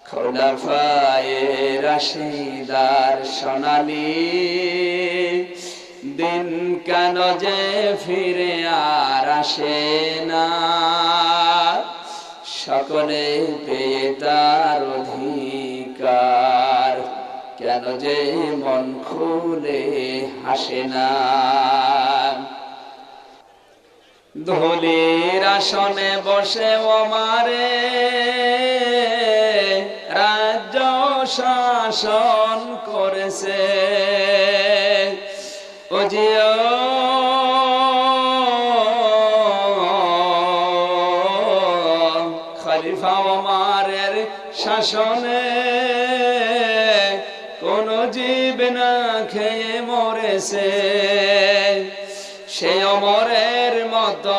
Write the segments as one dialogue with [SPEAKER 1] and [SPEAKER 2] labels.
[SPEAKER 1] খোলাফায়ে রাশিদার সোনালী দিন কেন যে ফিরে আর আসে না, সকলে পেয়ে তার অধিকার, কেন যে মন খুলে হাসে না। ধুলির আসনে বসে ওমারে রাজ্য শাসন করেছে, ওজিও খলিফা ওমরের শাসনে কোন জীব না খেয়ে মরেছে, সে ওমরের মতো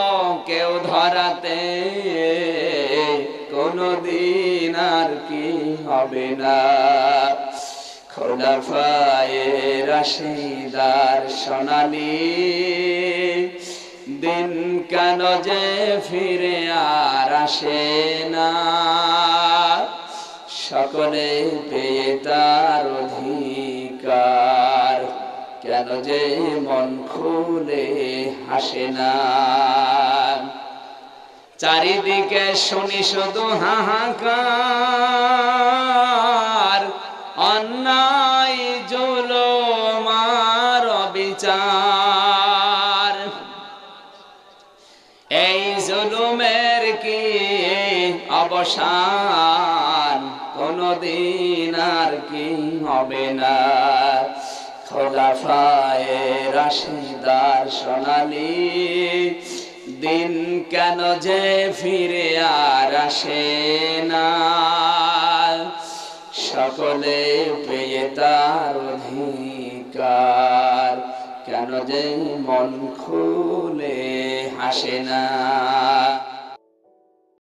[SPEAKER 1] কেউ ধরাতে কোনদিন আর কি হবে না। খোলাফায়ে রাশিদার সোনালী দিন কেন যে ফিরে আর আসে না, সকলে পেয়ে তার অধিকার, কেন যে মন খুলে হাসে না। চারিদিকে শুনি শুধু হাহাকার, অন্যায় জুলুম আর বিচার, এই জুলুমের কি অবসান, কোনদিন আর কি হবে না। খোলাফায়ে রাশিদার সোনালী দিন কেন যে ফিরে আর আসে না, সকলে পেয়ে তার অধিকার, কেন যে মন খুলে হাসে না।